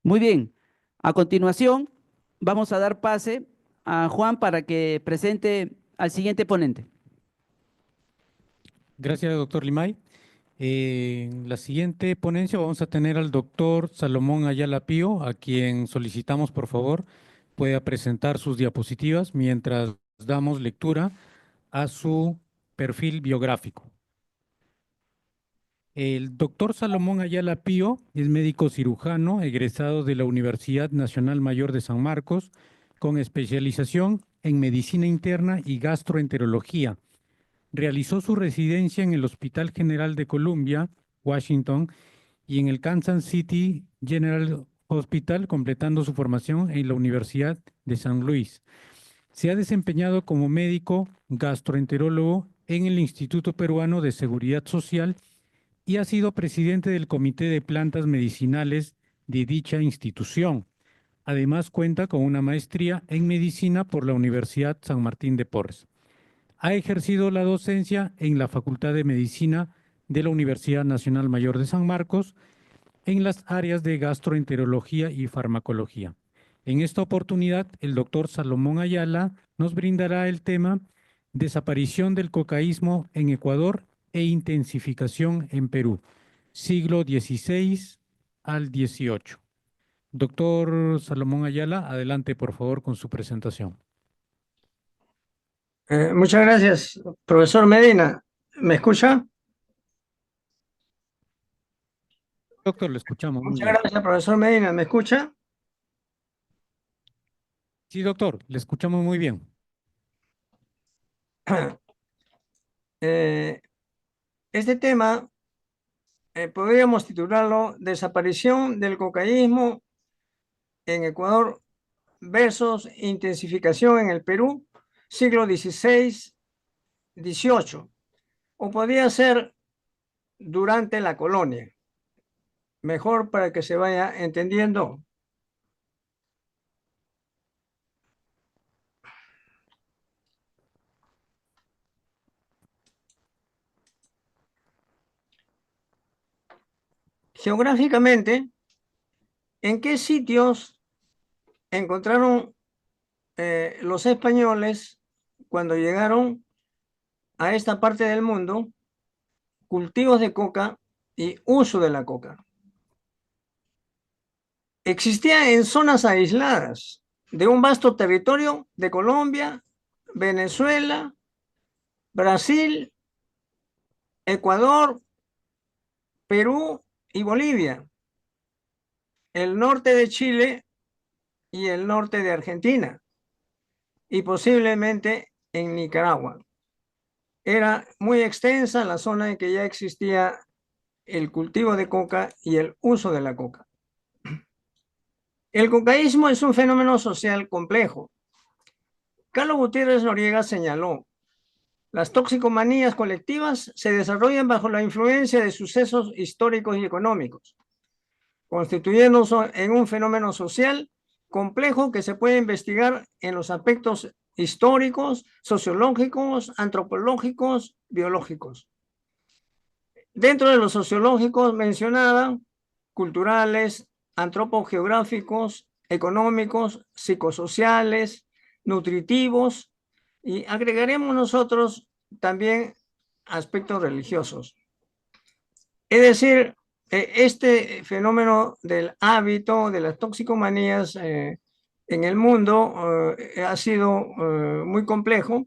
Muy bien. A continuación, vamos a dar pase a Juan para que presente al siguiente ponente. Gracias, doctor Limay. En la siguiente ponencia vamos a tener al doctor Salomón Ayala Pío, a quien solicitamos, por favor, pueda presentar sus diapositivas mientras damos lectura a su perfil biográfico. El doctor Salomón Ayala Pío es médico cirujano egresado de la Universidad Nacional Mayor de San Marcos, con especialización en medicina interna y gastroenterología. Realizó su residencia en el Hospital General de Columbia, Washington, y en el Kansas City General Hospital, completando su formación en la Universidad de San Luis. Se ha desempeñado como médico gastroenterólogo en el Instituto Peruano de Seguridad Social y ha sido presidente del Comité de Plantas Medicinales de dicha institución. Además, cuenta con una maestría en medicina por la Universidad San Martín de Porres. Ha ejercido la docencia en la Facultad de Medicina de la Universidad Nacional Mayor de San Marcos en las áreas de gastroenterología y farmacología. En esta oportunidad, el doctor Salomón Ayala nos brindará el tema Desaparición del cocaísmo en Ecuador e intensificación en Perú, siglo XVI al XVIII. Doctor Salomón Ayala, adelante por favor con su presentación. Muchas gracias, profesor Medina. ¿Me escucha? Doctor, le escuchamos muy Muchas bien. gracias, profesor Medina. ¿Me escucha? Sí, doctor, le escuchamos muy bien. Eh, este tema podríamos titularlo Desaparición del cocaísmo en Ecuador versus intensificación en el Perú, siglo XVI-XVIII. O podría ser durante la colonia. Mejor para que se vaya entendiendo. Geográficamente, ¿en qué sitios encontraron los españoles cuando llegaron a esta parte del mundo cultivos de coca y uso de la coca? Existía en zonas aisladas de un vasto territorio de Colombia, Venezuela, Brasil, Ecuador, Perú y Bolivia, el norte de Chile y el norte de Argentina, y posiblemente en Nicaragua. Era muy extensa la zona en que ya existía el cultivo de coca y el uso de la coca. El cocaísmo es un fenómeno social complejo. Carlos Gutiérrez Noriega señaló: las toxicomanías colectivas se desarrollan bajo la influencia de sucesos históricos y económicos, constituyéndose en un fenómeno social complejo que se puede investigar en los aspectos históricos, sociológicos, antropológicos, biológicos. Dentro de los sociológicos mencionaba culturales, antropogeográficos, económicos, psicosociales, nutritivos, y agregaremos nosotros también aspectos religiosos. Es decir, este fenómeno del hábito, de las toxicomanías en el mundo ha sido muy complejo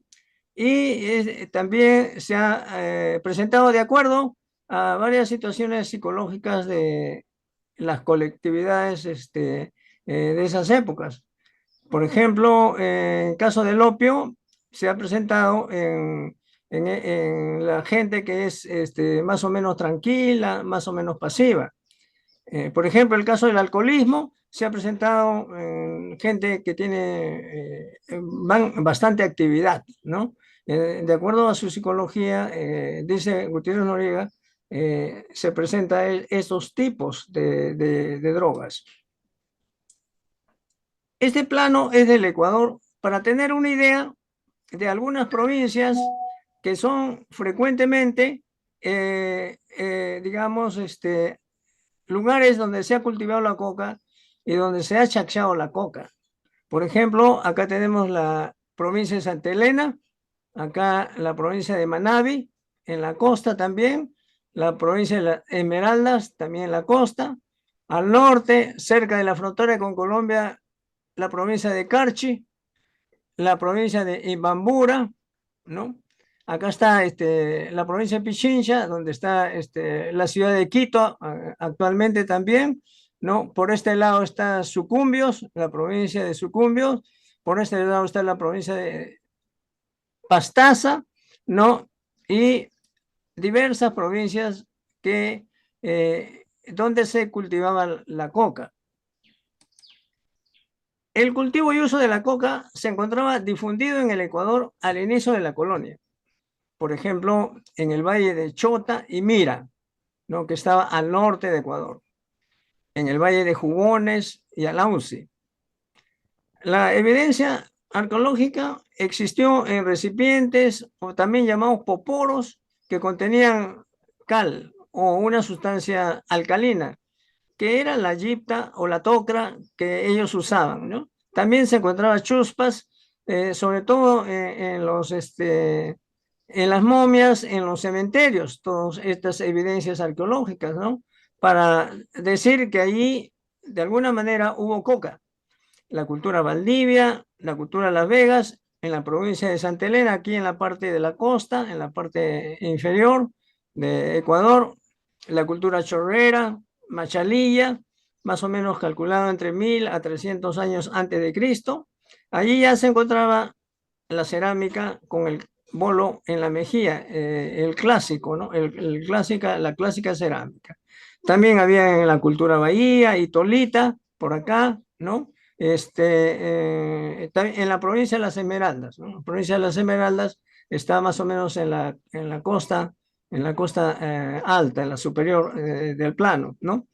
y también se ha presentado de acuerdo a varias situaciones psicológicas de las colectividades de esas épocas. Por ejemplo, en el caso del opio, se ha presentado en la gente que es más o menos tranquila, más o menos pasiva. Por ejemplo, el caso del alcoholismo se ha presentado en gente que tiene bastante actividad, ¿no? De acuerdo a su psicología, dice Gutiérrez Noriega, se presentan estos tipos de drogas. Este plano es del Ecuador para tener una idea de algunas provincias que son frecuentemente, digamos, lugares donde se ha cultivado la coca y donde se ha chacchado la coca. Por ejemplo, acá tenemos la provincia de Santa Elena, acá la provincia de Manabí, en la costa también, la provincia de las Esmeraldas, también en la costa, al norte, cerca de la frontera con Colombia, la provincia de Carchi, la provincia de Imbabura, ¿no? Acá está la provincia de Pichincha, donde está la ciudad de Quito actualmente también, ¿no? Por este lado está Sucumbios, la provincia de Sucumbios, por este lado está la provincia de Pastaza, ¿no? Y diversas provincias donde se cultivaba la coca. El cultivo y uso de la coca se encontraba difundido en el Ecuador al inicio de la colonia. Por ejemplo, en el valle de Chota y Mira, ¿no? Que estaba al norte de Ecuador. En el valle de Jugones y Alausi. La evidencia arqueológica existió en recipientes, o también llamados poporos, que contenían cal o una sustancia alcalina, que era la yipta o la tocra que ellos usaban, ¿no? También se encontraba chuspas, sobre todo en las momias, en los cementerios, todas estas evidencias arqueológicas, ¿no? Para decir que allí, de alguna manera, hubo coca. La cultura Valdivia, la cultura Las Vegas, en la provincia de Santa Elena, aquí en la parte de la costa, en la parte inferior de Ecuador, la cultura chorrera, Machalilla, más o menos calculado entre 1000 a 300 años antes de Cristo. Allí ya se encontraba la cerámica con el bolo en la mejilla, el clásico, ¿no? La clásica cerámica. También había en la cultura Bahía y Tolita, por acá, ¿no? En la provincia de las Esmeraldas, ¿no? La provincia de las Esmeraldas está más o menos en la costa alta, en la superior del plano, ¿no?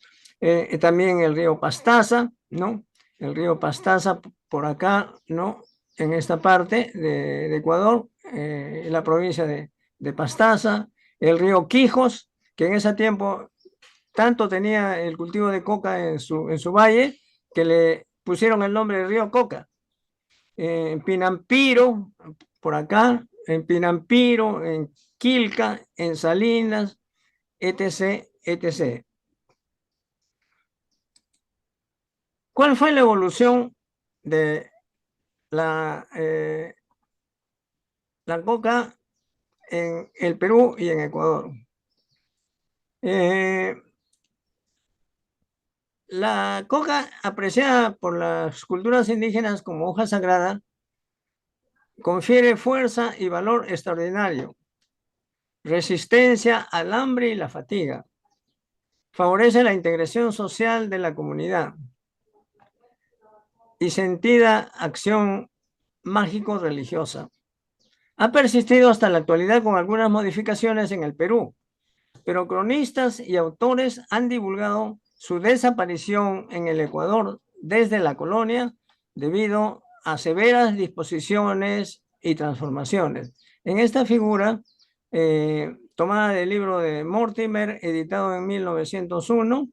También el río Pastaza, ¿no? El río Pastaza por acá, ¿no? En esta parte de Ecuador, la provincia de Pastaza, el río Quijos, que en ese tiempo tanto tenía el cultivo de coca en su valle, que le pusieron el nombre de río Coca. En Pinampiro, por acá, en Pinampiro, en Quilca, en Salinas, etc., etc. ¿Cuál fue la evolución de la coca en el Perú y en Ecuador? La coca, apreciada por las culturas indígenas como hoja sagrada, confiere fuerza y valor extraordinario, resistencia al hambre y la fatiga, favorece la integración social de la comunidad y sentida acción mágico-religiosa. Ha persistido hasta la actualidad con algunas modificaciones en el Perú, pero cronistas y autores han divulgado su desaparición en el Ecuador desde la colonia debido a severas disposiciones y transformaciones. En esta figura, tomada del libro de Mortimer, editado en 1901,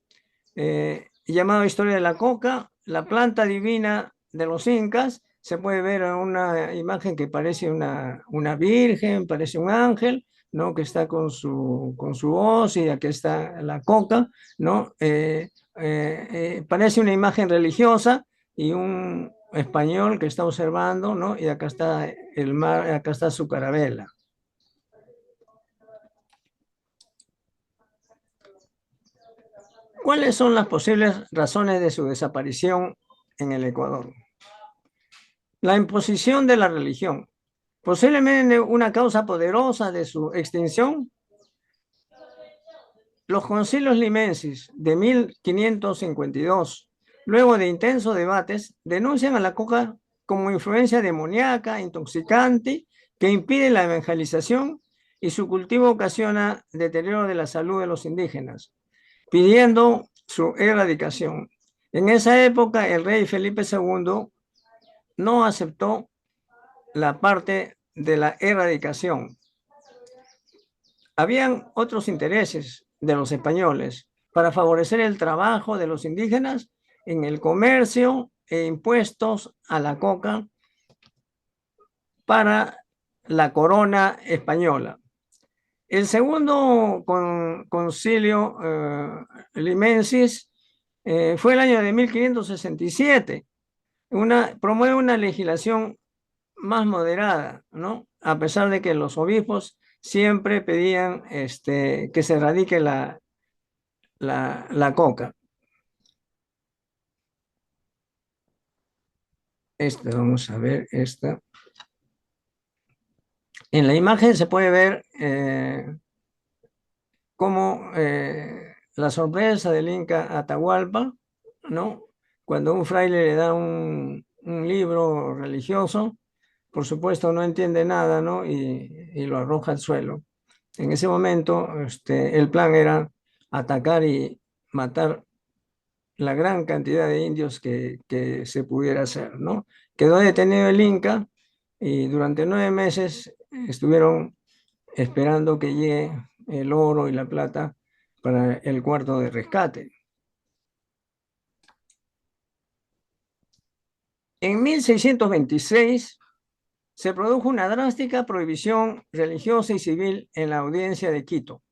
llamado Historia de la Coca, la planta divina de los incas, se puede ver una imagen que parece una virgen, parece un ángel, ¿no? Que está con su hoz, y aquí está la coca, ¿no? Parece una imagen religiosa y un español que está observando, ¿no? Y acá está el mar, acá está su carabela. ¿Cuáles son las posibles razones de su desaparición en el Ecuador? La imposición de la religión. Posiblemente una causa poderosa de su extinción. Los concilios limensis de 1552, luego de intensos debates, denuncian a la coca como influencia demoníaca, intoxicante, que impide la evangelización y su cultivo ocasiona deterioro de la salud de los indígenas, pidiendo su erradicación. En esa época, el rey Felipe II no aceptó la parte de la erradicación. Habían otros intereses de los españoles para favorecer el trabajo de los indígenas. en el comercio e impuestos a la coca para la corona española. El segundo concilio limensis fue el año de 1567. Promueve una legislación más moderada, ¿no? A pesar de que los obispos siempre pedían que se erradique la coca. Vamos a ver esta. En la imagen se puede ver cómo la sorpresa del Inca Atahualpa, ¿no? Cuando un fraile le da un libro religioso, por supuesto no entiende nada, ¿no? Y lo arroja al suelo. En ese momento, el plan era atacar y matar la gran cantidad de indios que se pudiera hacer, ¿no? Quedó detenido el Inca y durante 9 meses estuvieron esperando que llegue el oro y la plata para el cuarto de rescate. En 1626 se produjo una drástica prohibición religiosa y civil en la audiencia de Quito.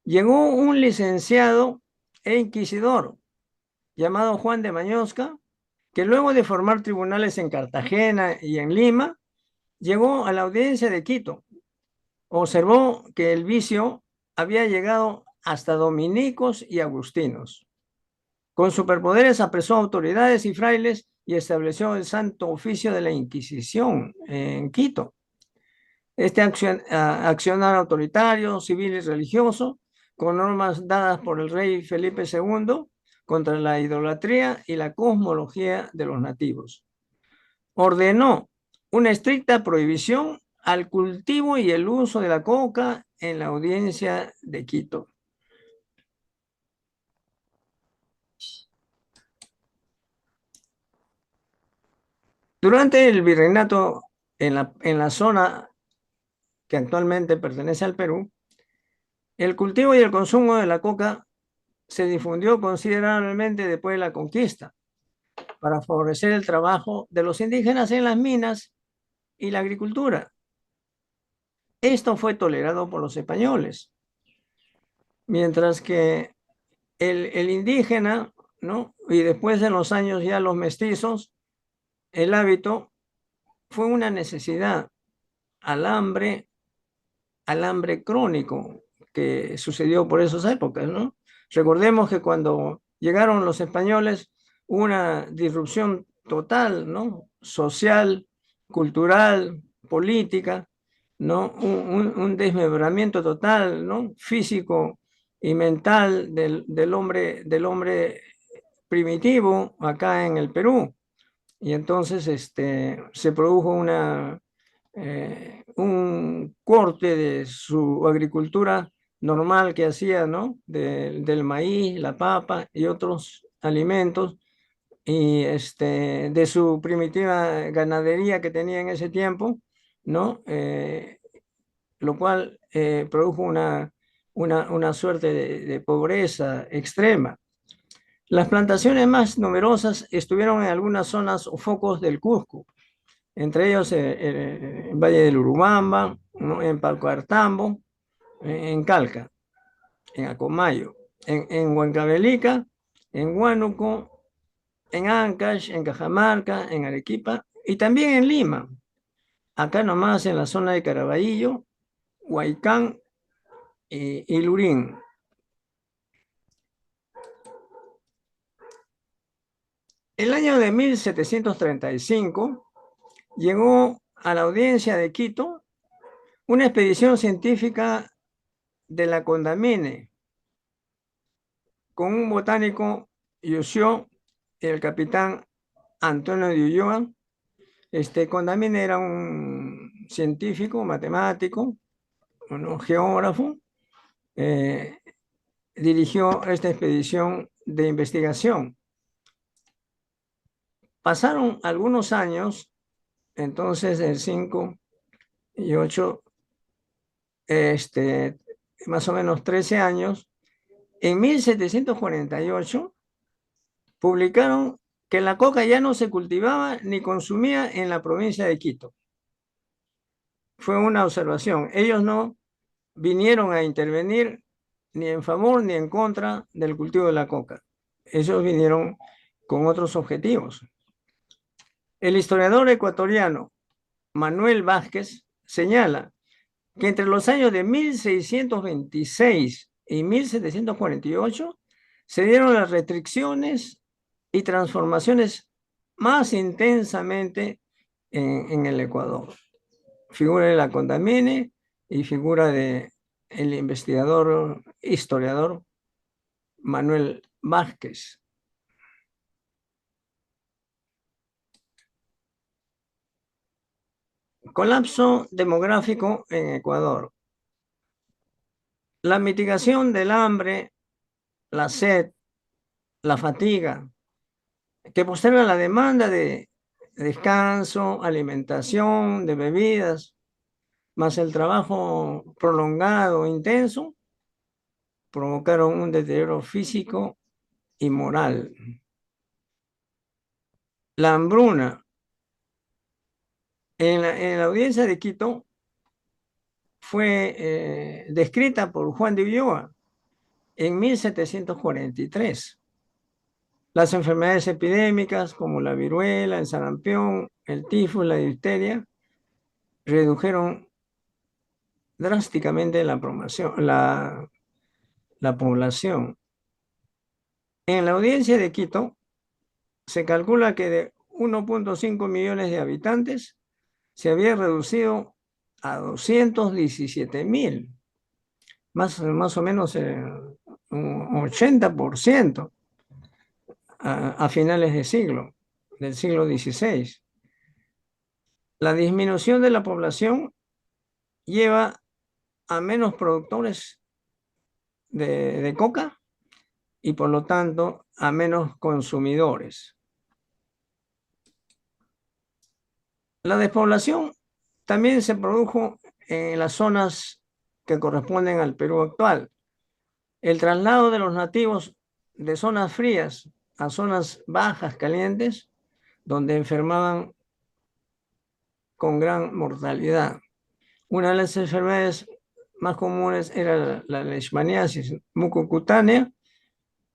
Llegó un licenciado e inquisidor llamado Juan de Mañosca, que luego de formar tribunales en Cartagena y en Lima, llegó a la audiencia de Quito. Observó que el vicio había llegado hasta dominicos y agustinos. Con superpoderes apresó a autoridades y frailes y estableció el Santo Oficio de la Inquisición en Quito. Este accionar autoritario, civil y religioso, con normas dadas por el rey Felipe II contra la idolatría y la cosmología de los nativos. Ordenó una estricta prohibición al cultivo y el uso de la coca en la audiencia de Quito. Durante el virreinato en la zona que actualmente pertenece al Perú, el cultivo y el consumo de la coca se difundió considerablemente después de la conquista para favorecer el trabajo de los indígenas en las minas y la agricultura. Esto fue tolerado por los españoles, mientras que el indígena, ¿no? Y después en los años ya los mestizos, el hábito fue una necesidad al hambre crónico que sucedió por esas épocas, ¿no? Recordemos que cuando llegaron los españoles hubo una disrupción total, ¿no? Social, cultural, política, ¿no? Un desmembramiento total, ¿no? Físico y mental del hombre primitivo acá en el Perú. Y entonces se produjo un corte de su agricultura normal que hacía, ¿no? Del maíz, la papa y otros alimentos, y de su primitiva ganadería que tenía en ese tiempo, ¿no? Lo cual produjo una suerte de pobreza extrema. Las plantaciones más numerosas estuvieron en algunas zonas o focos del Cusco, entre ellos el Valle del Urubamba, ¿no? En Palcoartambo, en Calca, en Acomayo, en Huancavelica, en Huánuco, en Ancash, en Cajamarca, en Arequipa y también en Lima, acá nomás en la zona de Caraballo, Huaycán y Lurín. El año de 1735 llegó a la audiencia de Quito una expedición científica de la Condamine con un botánico Yusió y el capitán Antonio de Ulloa. Condamine era un científico, matemático, un geógrafo, dirigió esta expedición de investigación. Pasaron algunos años, entonces el 5 y 8, más o menos 13 años. En 1748 publicaron que la coca ya no se cultivaba ni consumía en la provincia de Quito. Fue una observación. Ellos no vinieron a intervenir ni en favor ni en contra del cultivo de la coca. Ellos vinieron con otros objetivos. El historiador ecuatoriano Manuel Vázquez señala que entre los años de 1626 y 1748 se dieron las restricciones y transformaciones más intensamente en el Ecuador. Figura de la Condamine y figura de el investigador, historiador Manuel Vázquez. Colapso demográfico en Ecuador. La mitigación del hambre, la sed, la fatiga, que posterga la demanda de descanso, alimentación, de bebidas, más el trabajo prolongado, intenso, provocaron un deterioro físico y moral. La hambruna. En la audiencia de Quito fue descrita por Juan de Ulloa en 1743. Las enfermedades epidémicas como la viruela, el sarampión, el tifus, la difteria, redujeron drásticamente la población. En la audiencia de Quito se calcula que de 1.5 millones de habitantes se había reducido a 217.000, más o menos un 80% a finales del siglo XVI. La disminución de la población lleva a menos productores de coca y por lo tanto a menos consumidores. La despoblación también se produjo en las zonas que corresponden al Perú actual. El traslado de los nativos de zonas frías a zonas bajas, calientes, donde enfermaban con gran mortalidad. Una de las enfermedades más comunes era la leishmaniasis mucocutánea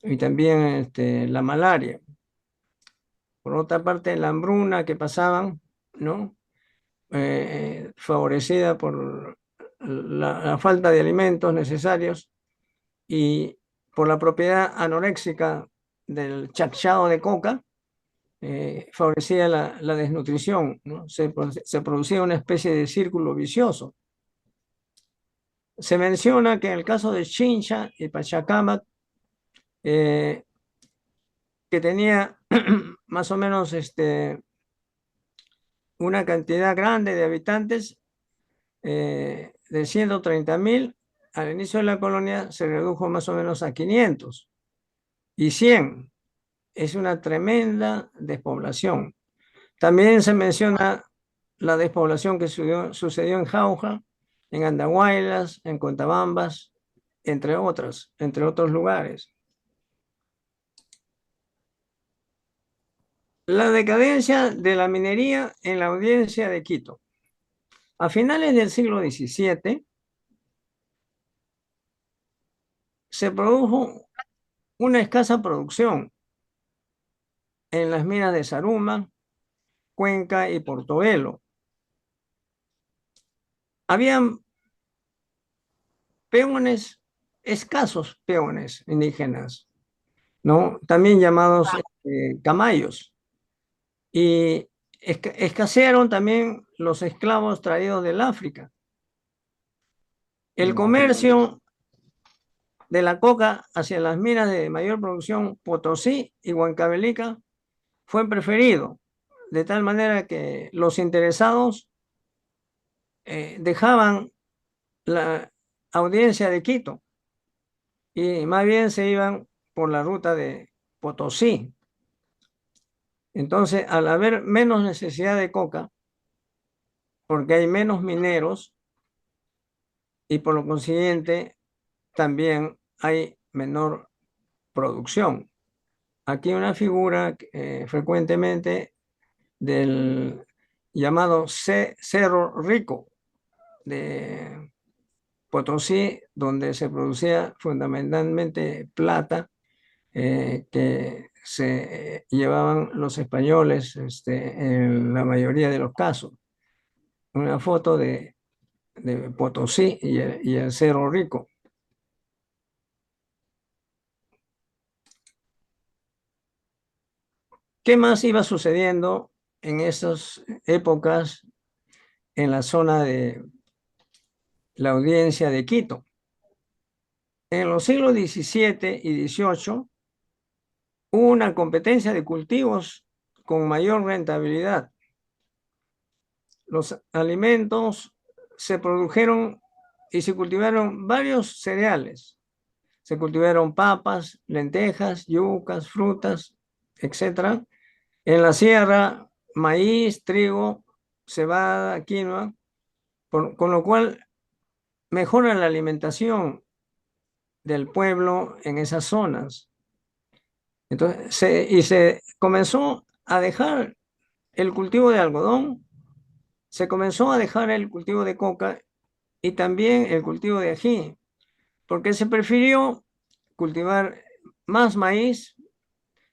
y también la malaria. Por otra parte, la hambruna que pasaban, ¿no? Favorecida por la falta de alimentos necesarios y por la propiedad anoréxica del chacchao de coca, favorecía la desnutrición, ¿no? Se producía una especie de círculo vicioso. Se menciona que en el caso de Chincha y Pachacamac, que tenía más o menos una cantidad grande de habitantes, de 130.000, al inicio de la colonia se redujo más o menos a 500 y 100. Es una tremenda despoblación. También se menciona la despoblación que sucedió en Jauja, en Andahuaylas, en Contabambas, entre otros lugares. La decadencia de la minería en la audiencia de Quito. A finales del siglo XVII se produjo una escasa producción en las minas de Zaruma, Cuenca y Portobelo. Habían peones, escasos peones indígenas, ¿no? También llamados camayos. Y escasearon también los esclavos traídos del África. El comercio de la coca hacia las minas de mayor producción, Potosí y Huancavelica, fue preferido, de tal manera que los interesados dejaban la audiencia de Quito y más bien se iban por la ruta de Potosí. Entonces, al haber menos necesidad de coca, porque hay menos mineros y por lo consiguiente también hay menor producción. aquí una figura frecuentemente del llamado Cerro Rico de Potosí, donde se producía fundamentalmente plata que se llevaban los españoles en la mayoría de los casos. Una foto de Potosí y el Cerro Rico. ¿Qué más iba sucediendo en esas épocas en la zona de la audiencia de Quito? En los siglos XVII y XVIII hubo una competencia de cultivos con mayor rentabilidad. Los alimentos se produjeron y se cultivaron varios cereales. Se cultivaron papas, lentejas, yucas, frutas, etc. En la sierra, maíz, trigo, cebada, quinoa, con lo cual mejora la alimentación del pueblo en esas zonas. Entonces, se comenzó a dejar el cultivo de algodón, se comenzó a dejar el cultivo de coca y también el cultivo de ají, porque se prefirió cultivar más maíz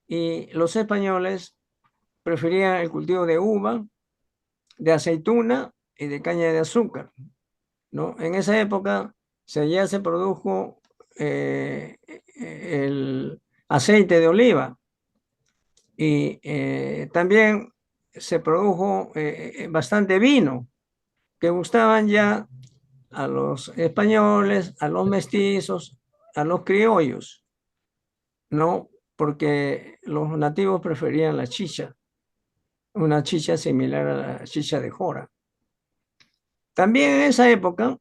y los españoles preferían el cultivo de uva, de aceituna y de caña de azúcar, ¿no? En esa época ya se produjo el aceite de oliva y también se produjo bastante vino que gustaban ya a los españoles, a los mestizos, a los criollos, ¿no? Porque los nativos preferían la chicha, una chicha similar a la chicha de jora. También en esa época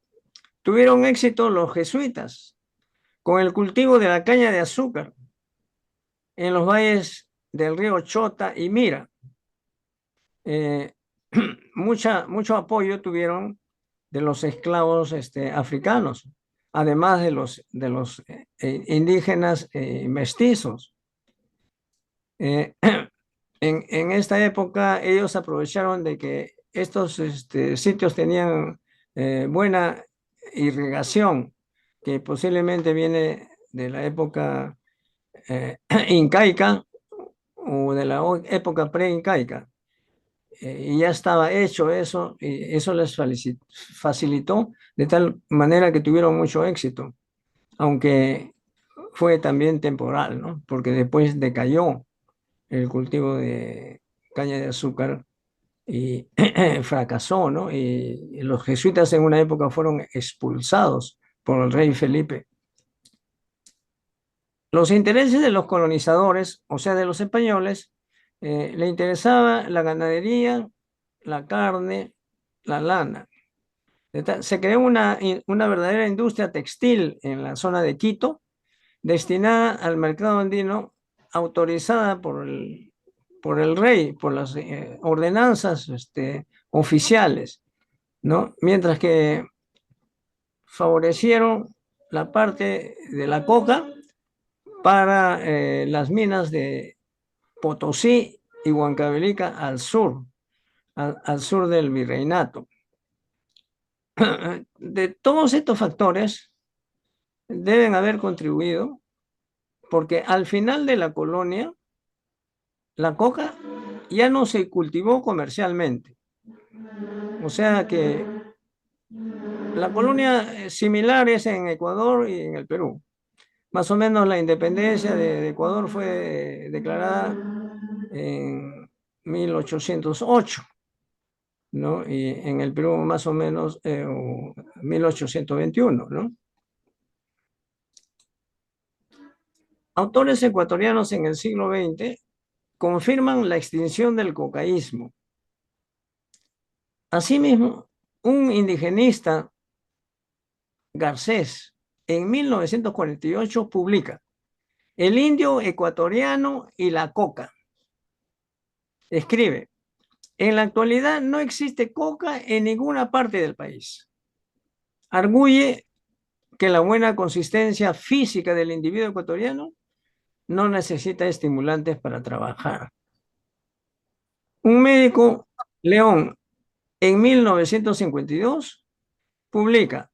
tuvieron éxito los jesuitas con el cultivo de la caña de azúcar en los valles del río Chota y Mira. Mucho apoyo tuvieron de los esclavos africanos, además de los indígenas mestizos. En esta época ellos aprovecharon de que estos sitios tenían buena irrigación, que posiblemente viene de la época incaica o de la época pre-incaica. Y ya estaba hecho eso, y eso les facilitó de tal manera que tuvieron mucho éxito, aunque fue también temporal, ¿no? Porque después decayó el cultivo de caña de azúcar y fracasó, ¿no? Y los jesuitas en una época fueron expulsados por el rey Felipe. Los intereses de los colonizadores, o sea, de los españoles, le interesaba la ganadería, la carne, la lana. Se creó una verdadera industria textil en la zona de Quito, destinada al mercado andino, autorizada por el rey, por las ordenanzas oficiales, ¿no? Mientras que favorecieron la parte de la coca para las minas de Potosí y Huancavelica al sur del virreinato. De todos estos factores deben haber contribuido porque al final de la colonia la coca ya no se cultivó comercialmente. O sea que la colonia similar es en Ecuador y en el Perú. Más o menos la independencia de Ecuador fue declarada en 1808, ¿no? Y en el Perú más o menos 1821, ¿no? Autores ecuatorianos en el siglo XX confirman la extinción del cocaísmo. Asimismo, un indigenista, Garcés, en 1948 publica El indio ecuatoriano y la coca. Escribe, en la actualidad no existe coca en ninguna parte del país. Arguye que la buena consistencia física del individuo ecuatoriano no necesita estimulantes para trabajar. Un médico, León, en 1952, publica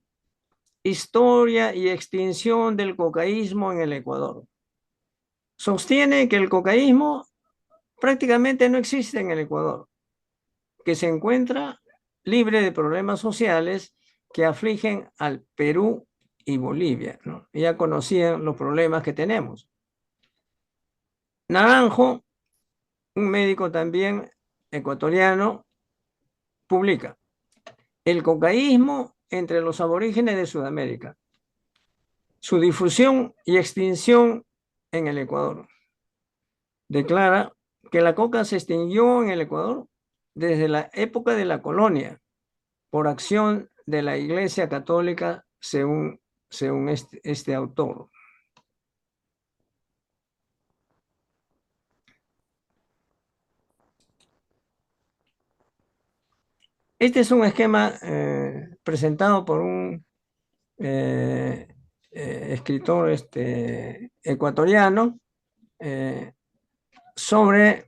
Historia y extinción del cocaísmo en el Ecuador. Sostiene que el cocaísmo prácticamente no existe en el Ecuador, que se encuentra libre de problemas sociales que afligen al Perú y Bolivia, ¿no? Ya conocían los problemas que tenemos. Naranjo, un médico también ecuatoriano, publica El cocaísmo entre los aborígenes de Sudamérica, su difusión y extinción en el Ecuador. Declara que la coca se extinguió en el Ecuador desde la época de la colonia por acción de la Iglesia Católica, según este autor. Este es un esquema presentado por un escritor ecuatoriano sobre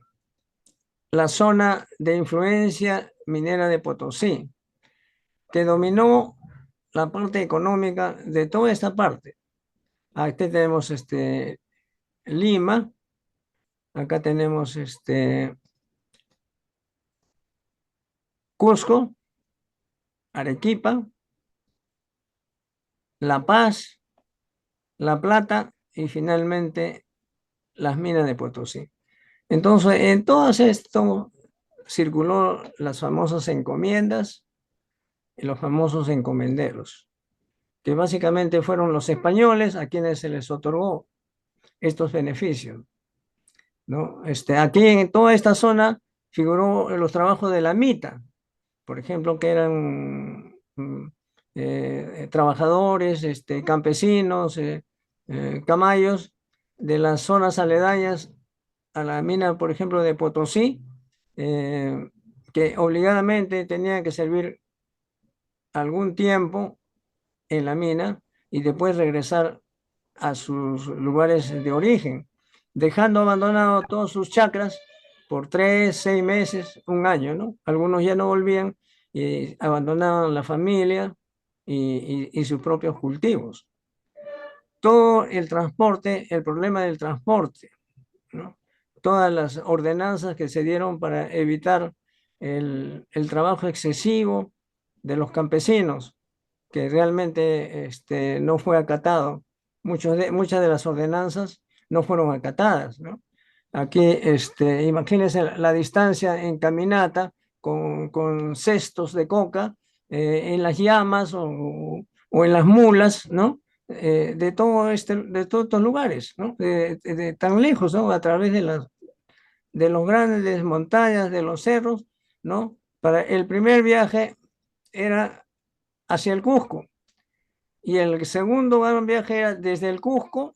la zona de influencia minera de Potosí, que dominó la parte económica de toda esta parte. Aquí tenemos Lima, acá tenemos Cusco, Arequipa, La Paz, La Plata y finalmente las minas de Potosí. Entonces, en todo esto circuló las famosas encomiendas y los famosos encomenderos, que básicamente fueron los españoles a quienes se les otorgó estos beneficios, ¿no? Aquí en toda esta zona figuró los trabajos de la mita, por ejemplo, que eran trabajadores, campesinos, camayos de las zonas aledañas a la mina, por ejemplo, de Potosí, que obligadamente tenían que servir algún tiempo en la mina y después regresar a sus lugares de origen, dejando abandonado todos sus chacras por 3, 6 meses, un año, ¿no? Algunos ya no volvían y abandonaban la familia y sus propios cultivos. Todo el transporte, el problema del transporte, ¿no? Todas las ordenanzas que se dieron para evitar el trabajo excesivo de los campesinos, que realmente no fue acatado. Muchas de las ordenanzas no fueron acatadas, ¿no? Aquí, imagínense la distancia en caminata con cestos de coca en las llamas o en las mulas, ¿no? De todos estos lugares, ¿no? De tan lejos, ¿no? A través de los grandes montañas, de los cerros, ¿no? Para el primer viaje era hacia el Cusco y el segundo gran viaje era desde el Cusco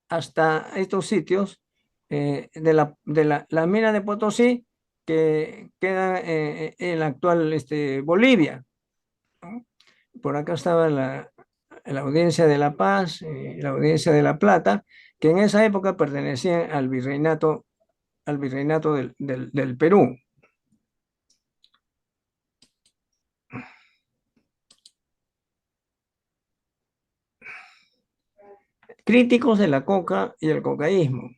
hasta estos sitios de la mina de Potosí que queda en la actual Bolivia, ¿no? Por acá estaba la audiencia de La Paz y la audiencia de La Plata, que en esa época pertenecían al virreinato del Perú. Críticos de la coca y el cocaísmo.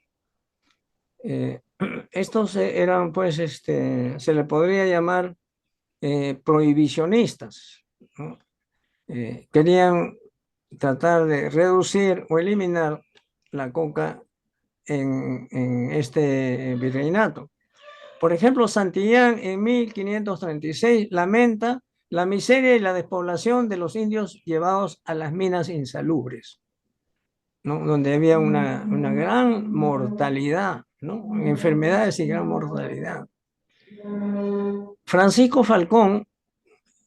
Estos eran, pues, se le podría llamar prohibicionistas, ¿no? Querían tratar de reducir o eliminar la coca en este virreinato. Por ejemplo, Santillán en 1536 lamenta la miseria y la despoblación de los indios llevados a las minas insalubres, ¿no? Donde había una gran mortalidad, ¿no? Enfermedades y gran mortalidad. Francisco Falcón,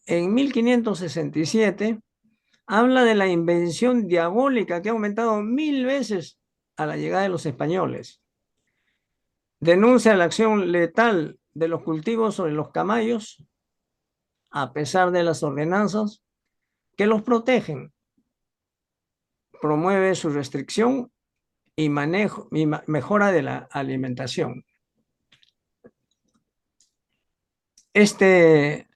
en 1567, habla de la invención diabólica que ha aumentado 1000 veces a la llegada de los españoles. Denuncia la acción letal de los cultivos sobre los camayos, a pesar de las ordenanzas que los protegen. Promueve su restricción y manejo y mejora de la alimentación. Este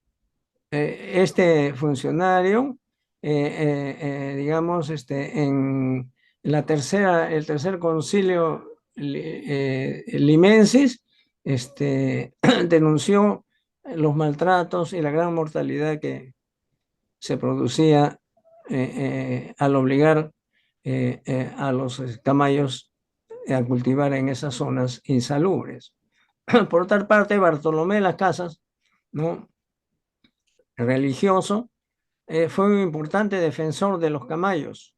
funcionario, digamos, en el tercer concilio limensis, denunció los maltratos y la gran mortalidad que se producía al obligar a los camayos a cultivar en esas zonas insalubres. Por otra parte, Bartolomé de las Casas, ¿no?, religioso, fue un importante defensor de los camayos.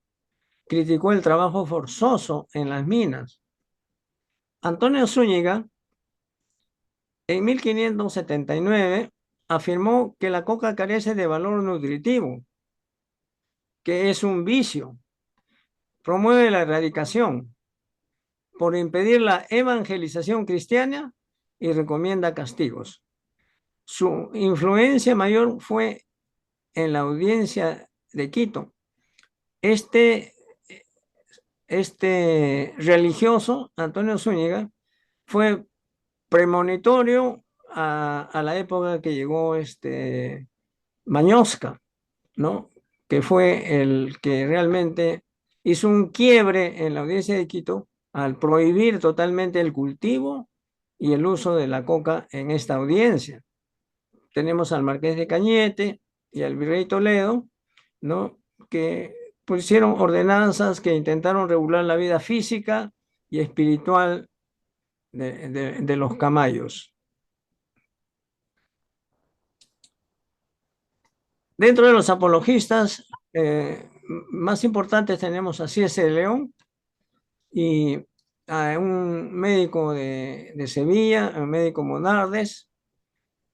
Criticó el trabajo forzoso en las minas. Antonio Zúñiga, en 1579, afirmó que la coca carece de valor nutritivo, que es un vicio. Promueve la erradicación por impedir la evangelización cristiana y recomienda castigos. Su influencia mayor fue en la audiencia de Quito. Este religioso, Antonio Zúñiga, fue premonitorio a la época que llegó Mañosca, ¿no?, que fue el que realmente hizo un quiebre en la audiencia de Quito al prohibir totalmente el cultivo y el uso de la coca en esta audiencia. Tenemos al Marqués de Cañete y al Virrey Toledo, ¿no?, que pusieron ordenanzas que intentaron regular la vida física y espiritual de los camayos. Dentro de los apologistas más importantes tenemos a C.S. León y a un médico de Sevilla, un médico Monardes,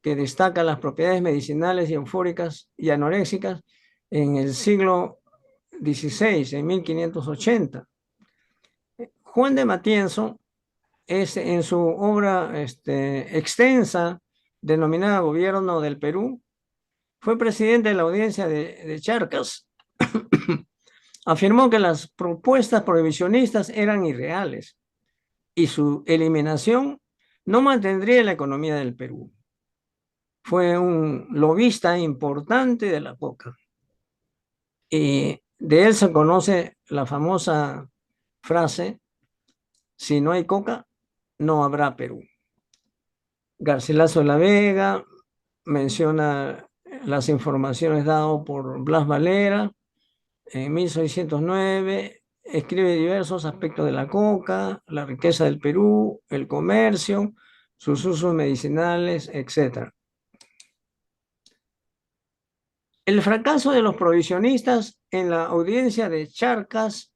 que destaca las propiedades medicinales y eufóricas y anoréxicas en el siglo XVI, en 1580. Juan de Matienzo es en su obra extensa denominada Gobierno del Perú, fue presidente de la audiencia de Charcas. Afirmó que las propuestas prohibicionistas eran irreales y su eliminación no mantendría la economía del Perú. Fue un lobista importante de la coca. Y de él se conoce la famosa frase: si no hay coca, no habrá Perú. Garcilaso de la Vega menciona las informaciones dadas por Blas Valera en 1609, escribe diversos aspectos de la coca, la riqueza del Perú, el comercio, sus usos medicinales, etc. El fracaso de los prohibicionistas en la audiencia de Charcas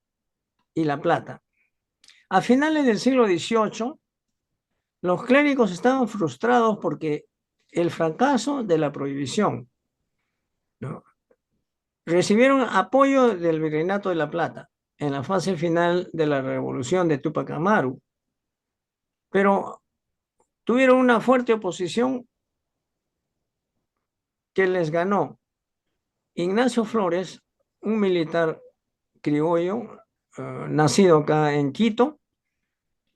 y La Plata. A finales del siglo XVIII, los clérigos estaban frustrados porque el fracaso de la prohibición, ¿no?, recibieron apoyo del Virreinato de La Plata en la fase final de la revolución de Túpac Amaru, pero tuvieron una fuerte oposición que les ganó Ignacio Flores, un militar criollo, nacido acá en Quito,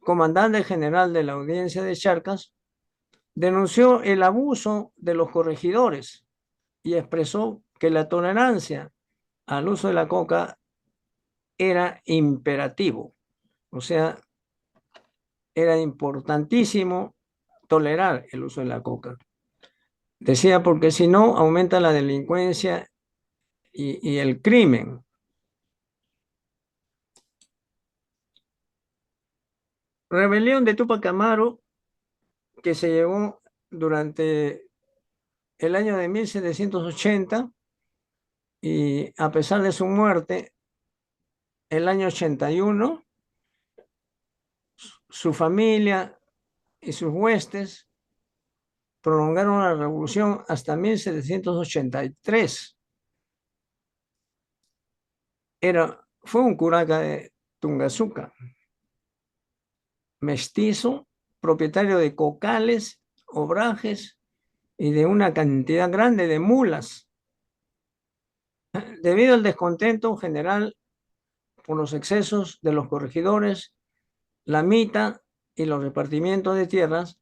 comandante general de la audiencia de Charcas, denunció el abuso de los corregidores y expresó que la tolerancia al uso de la coca era imperativo, o sea, era importantísimo tolerar el uso de la coca. Decía, porque si no, aumenta la delincuencia y el crimen. Rebelión de Túpac Amaru, que se llevó durante el año de 1780, y a pesar de su muerte, el año 81, su familia y sus huestes prolongaron la revolución hasta 1783. Fue un curaca de Tungazuca, mestizo, propietario de cocales, obrajes y de una cantidad grande de mulas. Debido al descontento general por los excesos de los corregidores la mita y los repartimientos de tierras,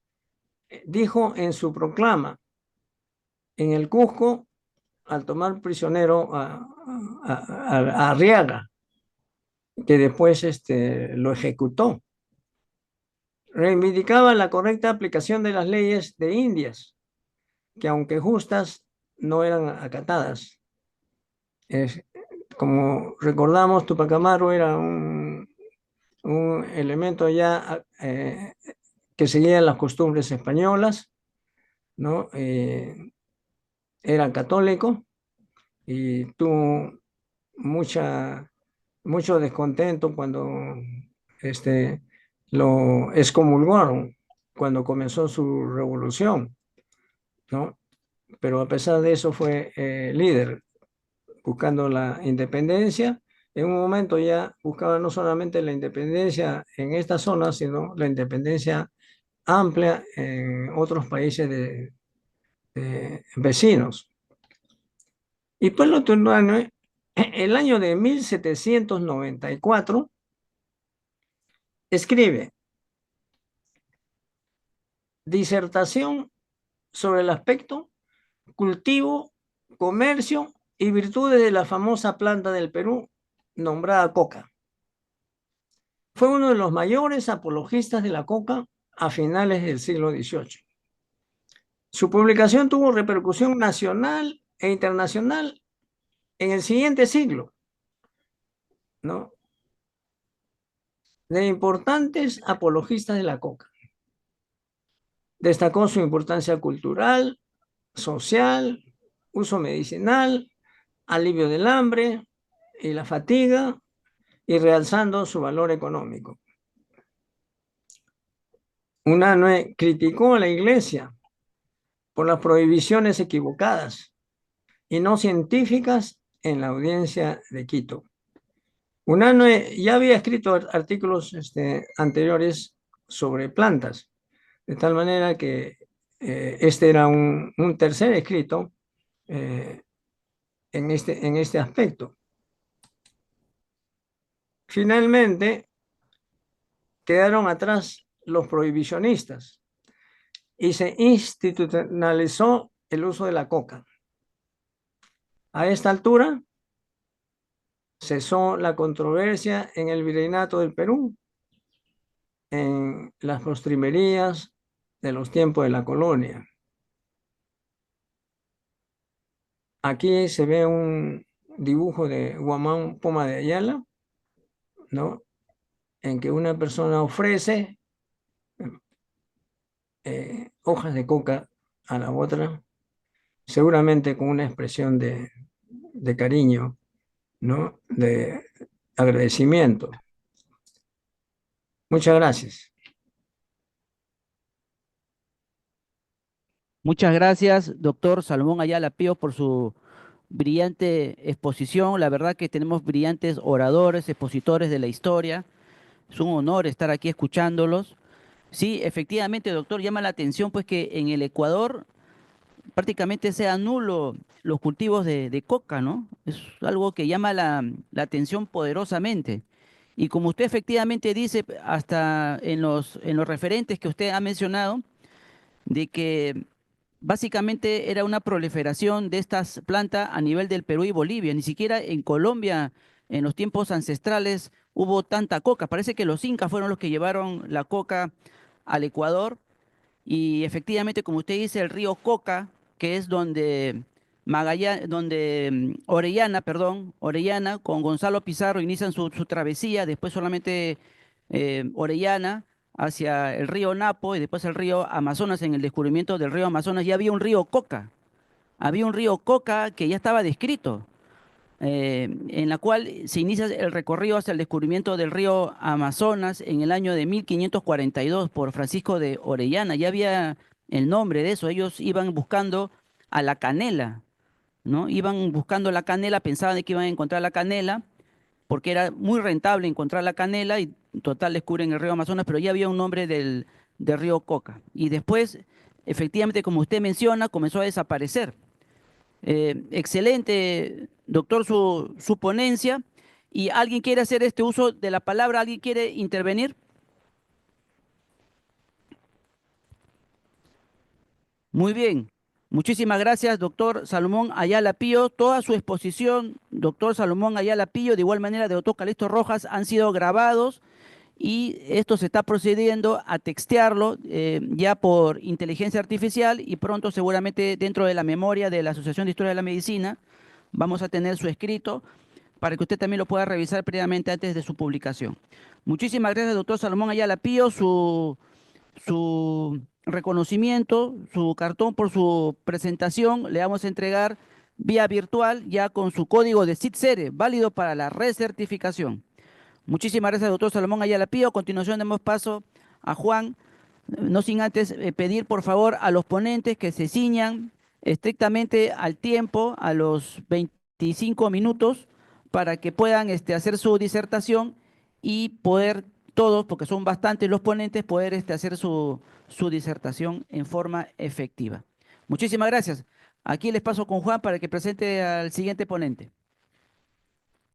dijo en su proclama en el Cusco, al tomar prisionero a Arriaga, que después lo ejecutó. Reivindicaba la correcta aplicación de las leyes de Indias, que aunque justas, no eran acatadas. Como recordamos, Tupac Amaru era un elemento ya que seguía las costumbres españolas, ¿no? Era católico y tuvo mucho descontento cuando lo excomulgaron, cuando comenzó su revolución, ¿no? Pero a pesar de eso fue líder, buscando la independencia. En un momento ya buscaba no solamente la independencia en esta zona, sino la independencia amplia en otros países vecinos. Y pues el año de 1794, escribe disertación sobre el aspecto, cultivo, comercio y virtudes de la famosa planta del Perú, nombrada coca. Fue uno de los mayores apologistas de la coca a finales del siglo XVIII. Su publicación tuvo repercusión nacional e internacional en el siguiente siglo, ¿no? De importantes apologistas de la coca. Destacó su importancia cultural, social, uso medicinal, alivio del hambre y la fatiga, y realzando su valor económico. Unanue criticó a la Iglesia por las prohibiciones equivocadas y no científicas en la audiencia de Quito. Unanue ya había escrito artículos anteriores sobre plantas, de tal manera que este era un tercer escrito en este aspecto. Finalmente, quedaron atrás los prohibicionistas y se institucionalizó el uso de la coca. A esta altura, cesó la controversia en el virreinato del Perú, en las postrimerías de los tiempos de la colonia. Aquí se ve un dibujo de Guamán Poma de Ayala, ¿no? En que una persona ofrece hojas de coca a la otra, seguramente con una expresión de cariño, ¿no? De agradecimiento. Muchas gracias. Muchas gracias, doctor Salomón Ayala Pío, por su brillante exposición. La verdad que tenemos brillantes oradores, expositores de la historia. Es un honor estar aquí escuchándolos. Sí, efectivamente, doctor, llama la atención pues que en el Ecuador prácticamente sea nulo los cultivos de coca, ¿no? Es algo que llama la atención poderosamente. Y como usted efectivamente dice, hasta en los referentes que usted ha mencionado, de que básicamente era una proliferación de estas plantas a nivel del Perú y Bolivia. Ni siquiera en Colombia, en los tiempos ancestrales, hubo tanta coca. Parece que los incas fueron los que llevaron la coca al Ecuador y efectivamente, como usted dice, el río Coca, que es donde Orellana, perdón, Orellana con Gonzalo Pizarro inician su travesía, después solamente Orellana hacia el río Napo y después el río Amazonas. En el descubrimiento del río Amazonas ya había un río Coca, había un río Coca que ya estaba descrito, en la cual se inicia el recorrido hasta el descubrimiento del río Amazonas en el año de 1542 por Francisco de Orellana. Ya había el nombre de eso. Ellos iban buscando a la canela, ¿no? Iban buscando la canela, pensaban de que iban a encontrar la canela, porque era muy rentable encontrar la canela y en total descubren el río Amazonas, pero ya había un nombre del río Coca. Y después, efectivamente, como usted menciona, comenzó a desaparecer. Excelente, doctor, su ponencia. ¿Y alguien quiere hacer este uso de la palabra? ¿Alguien quiere intervenir? Muy bien. Muchísimas gracias, doctor Salomón Ayala Pío. Toda su exposición, doctor Salomón Ayala Pío, de igual manera de doctor Calixto Rojas, han sido grabados y esto se está procediendo a textearlo ya por inteligencia artificial y pronto seguramente dentro de la memoria de la Asociación de Historia de la Medicina vamos a tener su escrito para que usted también lo pueda revisar previamente antes de su publicación. Muchísimas gracias, doctor Salomón Ayala Pío. Su reconocimiento, su cartón por su presentación, le vamos a entregar vía virtual ya con su código de SITSERE, válido para la recertificación. Muchísimas gracias, doctor Salomón Ayala Pío. A continuación damos paso a Juan, no sin antes pedir por favor a los ponentes que se ciñan estrictamente al tiempo, a los 25 minutos, para que puedan hacer su disertación y poder todos, porque son bastantes los ponentes, poder hacer su disertación en forma efectiva. Muchísimas gracias. Aquí les paso con Juan para que presente al siguiente ponente.